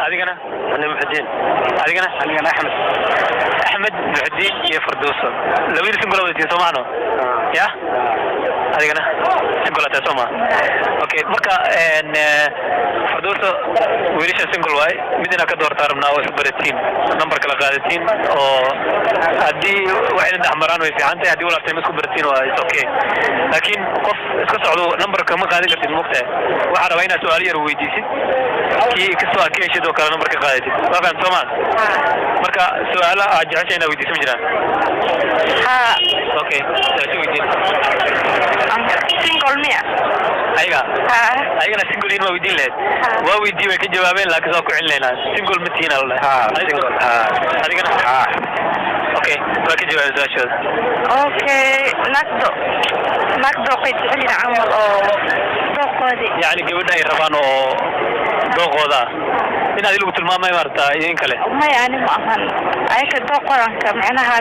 adigana أنا محدين adigana أنا أحمد muxudiin iyo Firdawso labada single wada Soomaano ya adigana single ta Sooma okay marka Firdawso wiilasha single way midna ka doortaa rabnaa oo isbaratiin number kala qaadatiin oo hadii waxay dhaxmaraan way fiicantahay hadii walaal tahay isku baratiin waa okay laakiin qof iska socdo numberka ma qaadin kartid moogtaa waxa rabaa inaad su'aal yar weydiisid kii ka soo akeeshado kala numberka qaadid waa faham Soomaan marka su'aalaha aad jeceshahay weydiisid ma jiraan ha okay taasi weydiin single mia ayaga ha ayagana single in waa weydiin lahayd waa weydii way ka jawaabeen laakiin soo ku celinayna single mitiina la ha single ha adigana ha okay waa ka jawaabay su'aashaada okay naqdo qeyd xilliga camal oo doqodi يعني gabadha ay rabaan oo doqoda inaad ilu tilmaamay martaa in kale ma yaani ma ahan ayka doqoranka macnaha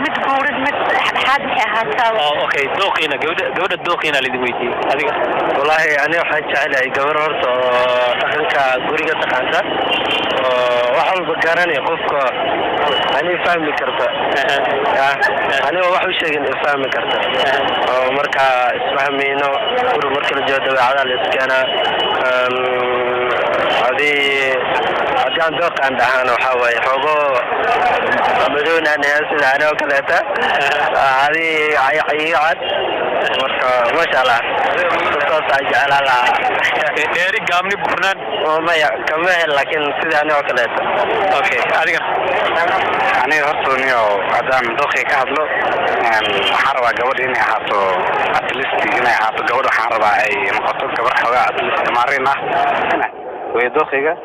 mid guurid mid xad xataa okay doqina gabadha doqina la weydiiyay adiga والله أنا waxaan jecelahay gabar horta oo dhaqanka guriga taqaanta oo waxa walba garanay qofka ani fahmi karta ani wax u sheegin fahmi karta oo marka isfahmeyno guriga marka la joogo dabeecada la iskana hadaan doqan dhahan waxa way xogo madoona sida ana oo kaleeta ayad marka ma sha Allah جعلها ديري قامني بفرنان ما كمان لكن سيدي أنا وكلت أوكي أديك أنا هرتوني أو أدم دوخي كهذلو حربة جود إني هاتو أتلستي إني هاتو جود حربة أي مقطع كبر حوا أتلست مارينا ويدوخيجا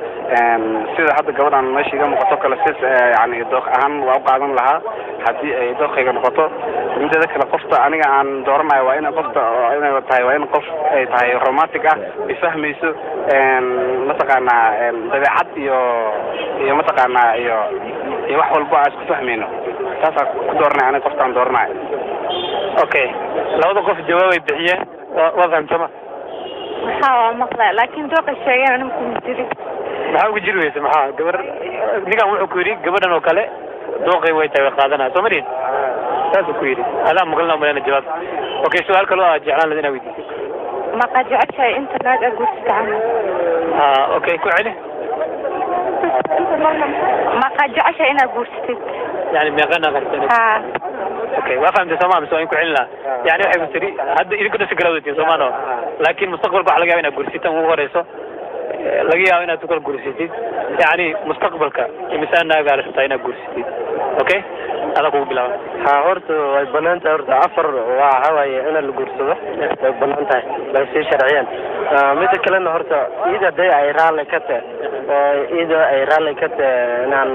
سيدا هذا جودان ماشي جا مقطع كلا سيس يعني دوخ أهم وأوقاتهم لها هدي دوخيجا مقطع من ذلك القفطة أنا عن دور ما وين قفطة أنا تاي وين قف تاي رومانتيكا بفهم يسو مثلا طبيعة يو مثلا يو وحول بعض فهمينه تاسع دورنا أنا قفطان دورنا أوكي لو تقف جواب يبيعه وضع تمام ها مقلع لكن دوق الشيء أنا ممكن تجري maxaa ugu jiri weysay maxaa gabar nigan wuxuu ku yiri gabadhan oo kale dooqay way tahay qaadana Soomaaliyeed taas ku yiri ala maqalna ma jawaab okay su'aal kale oo jeclaan ladina weydiisay ma qajacay inta naag agustaan okay ku celi ma qajacay ina gustid yani meeqana qartay okay waa fahamtay Soomaaliya soo in ku celina yani waxay ku tiri hadda idinku dhashay galowdii Soomaaliya laakiin mustaqbalka waxa laga yaabaa inaad gursitaan ugu horeyso laga yaabo inaad ku kala gursatid yani mustaqbalka imisaan naaga rabtaa inaad gursatid okay ala ku bilaw ha horta way banaanta horta afar waa hawaaye in la gursado way banaanta bal si sharciyan mid kale horta ida day ay raali ka tahay oo ida ay raali ka tahay inaan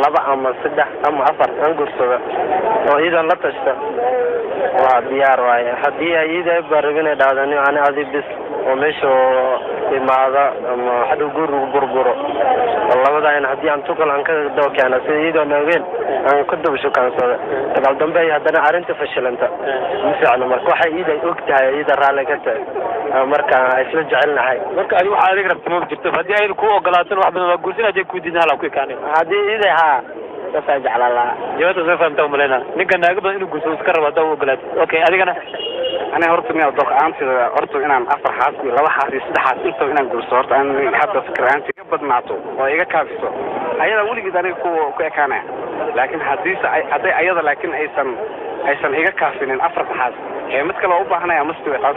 laba ama saddex ama afar aan gursado oo ida la tashta waa diyaar waaye hadii ay ida barabina dhaadani ana adi bis oo meesho imaada ama hadu guru burburo labada in hadii aan tukal aan ka dookeena sidoo naageen aan ku dubsho kansada dagaal dambe hadana arinta fashilanta misacna marka waxa iiday ogtahay ida raali ka tahay marka isla jecelnahay marka ay waxa adig rabto ma jirto hadii ay ku ogolaato wax badan waa guursin aad ku diidna hala ku kaanay hadii iiday ha jeclaa jawaabta soo fahamtaa umalena ninka naaga badan inuu guurso iska rabo dad ogolaad okay adigana أنا هرت من الضغط أنت هرت إن أنا أفرح حاسي لو حاسي سدحات أنت إن أنا قلت هرت أنا حتى فكرة أنت قبض معته وإيجا كافيسو أيضا أقول جدا أنا كو كأنا لكن حديث أيضا لكن أيضا إيجا كافين إن أفرح حاسي هي مثل لو أوبا أنا يا مستوى حاس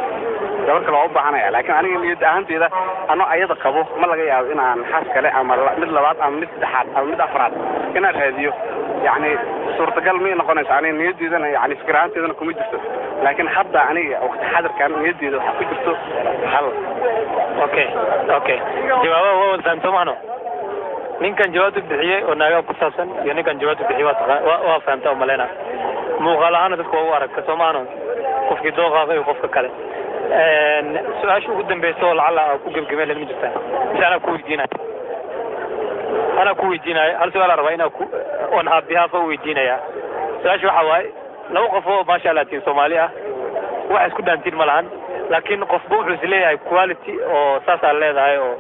لو كلا أوبا أنا لكن أنا اللي أنت إذا أنا أيضا قبض ما لقي إن أنا حاس كلا أما مثل لبعض أما مثل سدحات أما مثل أفراد إن هذه يعني صورة قلبي نقول يعني نيجي إذا يعني فكرة أنت إذا كوميدي لكن حتى أنا وقت حاضر كان يدي إذا حكيته حل أوكي جوابه هو سامسون مانو مين كان جوابه بحية وناقة قصاصا يعني كان جوابه بحية وفهمته ملنا مو غلطان تذكر وارك كسمانو قف كده غاضي وقف كله سؤال شو قدام بيسول على كوجب جمال المجتمع مش أنا كوي دينا هل سؤال 40 on behalf of ويدينا يا سؤال شو حواي لو قفوا ما شاء الله تين سوماليا واحد كده أنتين ملان لكن قفوا حزلية كواليتي أو ساسا اللي ذا أو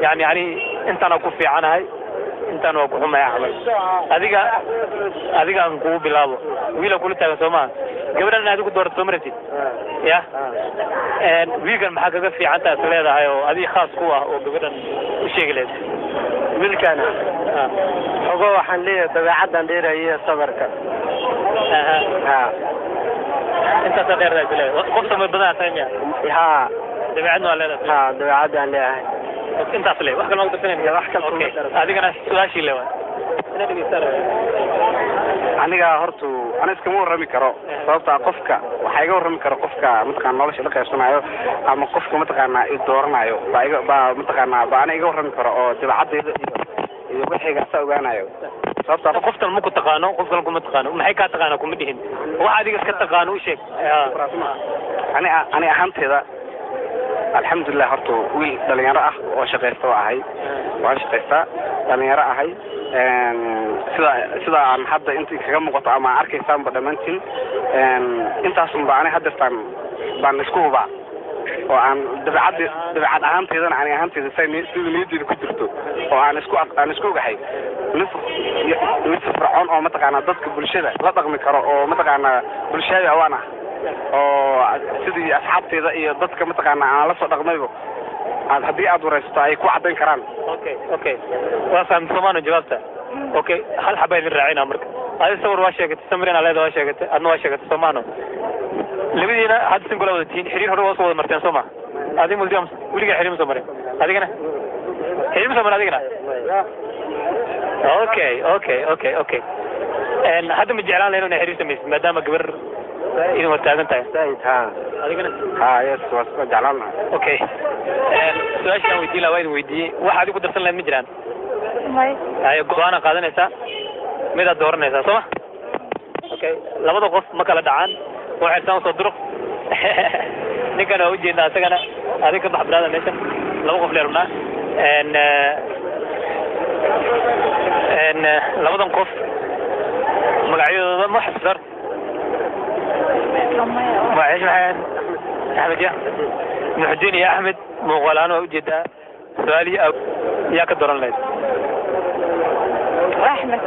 يعني انت انا كوفي عنها انت انا وكحوم يا احمد adiga aan kugu bilaabo wiil ku taagan Soomaa gabadhan aad ku doorto Soomaalida ya wiilkan maxaa kaga fiican tahay leedahay oo adiga khaas ku ah oo gabadhan u sheegaleed wiilkana ogo waxaan leeyahay dabeecadan dheerayay sabarka inta dheerayay qof Soomaali badan tahay ha dabeecadna waa leedahay ha dabeecadan leeyahay انت اصلي واخد ما قدرتني واخد هذيك انا سؤاشي لوا انا دغيستر aniga hortu ana iska warrami karo sababta qofka waxa iga warrami karo qofka mataqaan nolosha la qaybsanayo ama qofka mataqaan ay dooranayo ba mataqaan ba ana iga warrami karo oo dabeecaddeeda iyo wixiga sa ogaanayo sababta qofta ma ku taqaano qofka kuma taqaano maxay ka taqaano kuma dhihin waxa adiga iska taqaano u sheeg ani ahaanteeda alxamdulillah horta wiil dhalinyaro ah oo shaqeysto ahay waan shaqeystaa dhalinyaro ahay sida aan hadda intii kaga muuqato ama arkaysaan ba dhamaantiin intaas baan hadda baan isku hubaa oo aan dabeecad ahaanteedana ani ahaanteeda sida niyaddeeda ku jirto oo aan isku ogahay mid fircoon oo mataqaanaa dadka bulshada la dhaqmi karo oo mataqaanaa bulshada waana oo sidii asxaabteeda iyo dadka mataqaanaa aan la soo dhaqmaybo haddii aad waraysato ay ku caddayn karaan okay waa fahamta Soomaaliya jawaabta okay hal xabayd raacina marka adiga sawir waa sheegtay samirina leedahay waa sheegtay adna waa sheegtay Soomaaliya labadiina hadda sin kula wada tiin xiriir hore waa soo wada marteen Soomaa adiga muldiam wiliga xiriir soo maray adigana xiriir soo maray adigana okay hadda ma jeclaan leeyahay inay xiriir sameeyay maadaama gabar إذا تاجن تاج. يس وجعلنا. أوكي. سؤال شو ويدي لا ويدي واحد يقدر يرسل لنا مجران. ماي. هاي قوانا قادنا إسا. ماذا دورنا إسا صح؟ أوكي. لما تقف مكلا دعان وعرسان صدرق. نكنا وجه الناس كنا هذيك بحبنا مثلا لما قف لرنا إن لما تنقف مقعد ما حصر. ما إيش معين أحمد يا محدين يا أحمد مغلان وجدة سؤالي أو يا كدران ليس أحمد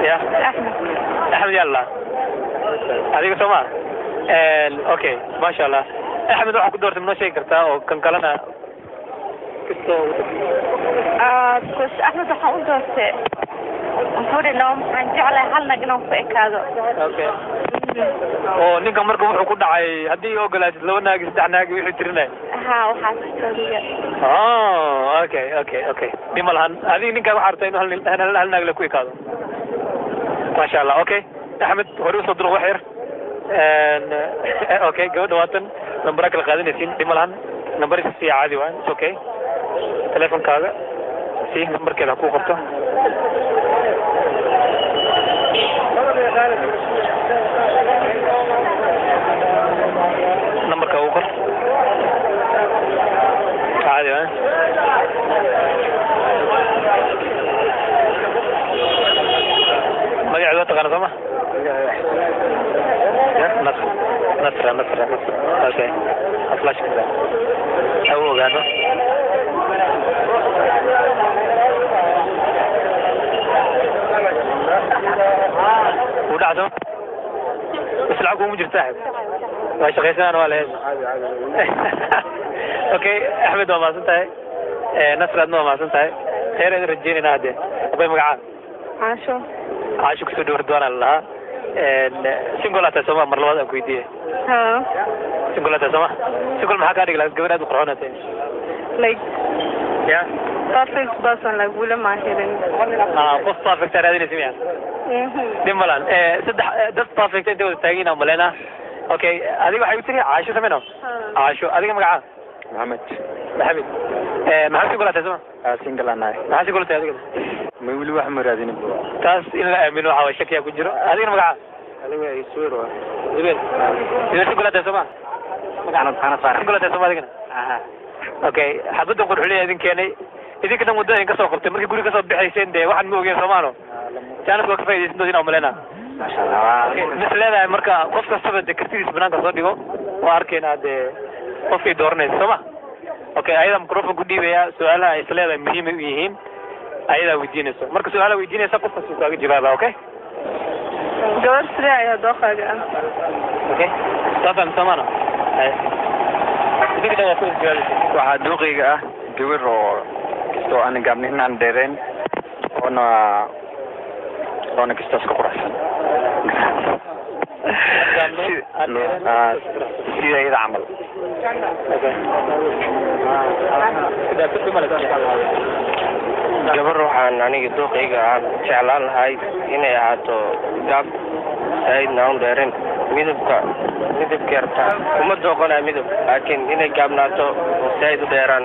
يا أحمد يلا هذيك سما أوكي ما شاء الله أحمد راح كدرت من شيء كرتا أو كان كلنا كستو كوش أحمد راح أقول درت نقول لهم هنجعل حالنا جنوب في كذا أوكي oo ninka marka wuxuu ku dhacay hadii oo galaad laba naag saddex naag wixii tirinay waxa soo okay dimalhan hadii ninka waxa artay inuu hal naag la ku ikaado ma sha Allah okay Ahmed hore soo diro waxyar okay gabadha waatan number kala qaadanaysiin dimalhan number si caadi waan okay telefonkaaga si numberkeeda ku qabto نمبر का ऊपर عادي है ما قاعد تقرا سما نصر اوكي فلاش كده هو قاعد ودعته بس العقوم مجرتاح واش غيسان ولا هيك اوكي احمد ما سنتي نصر ادنا ما سنتي خير رجينا هذا ابي مقعد عاشو كسو دور دوان الله سينغولاتا سما مر لباد ku weydiye سينغولاتا سما سينغول maxaa ka dhigay gabadha aad qorxoonatay like yeah perfect person like wala ma helin qof perfect raadinay simiyaan dimalan saddex dad perfect inta wada taagina malena okay adiga waxay u tiri caasho sameyno caasho adiga magaca محمد maxaa singolata sama single anahay maxaa singolata adiga ma wili wax ma raadin taas in la aamino waxa shakiya ku jiro adiga magaca adiga ay suuro ibel singolata sama magaca fara singolata sama adiga okay xabada qurxulay idin keenay idinka dhan wadada in ka soo qabtay markii guri ka soo bixayseen de waxaan ma ogeyn Soomaalo jaanad waa ka faa'iideysan doonaa umalena masha Allah mislada marka qof kasta de kartidiis banaanka soo dhigo waa arkeenaa de qofkii dooranaysa Soomaa okay ayada microphone ku dhiibaya su'aalaha isleedahay muhiim u yihiin ayada weydiinayso marka su'aalaha weydiinaysa qof kasta kaaga jawaaba okay gabar sida ayaa dooqaaga ah okay tafadhal samana waxaa duuqayga ah gabar oo kastoo aan gaabniinaan dheereen oona kastoo iska quraxsan sida iyada camal gabar waxaan aniga duuqayga ah jeclaan lahay inay ahaato gaab saidna aan dheereen midabkeerta kuma dooqanaa midab laakiin inay gaabnaato said u dheeraan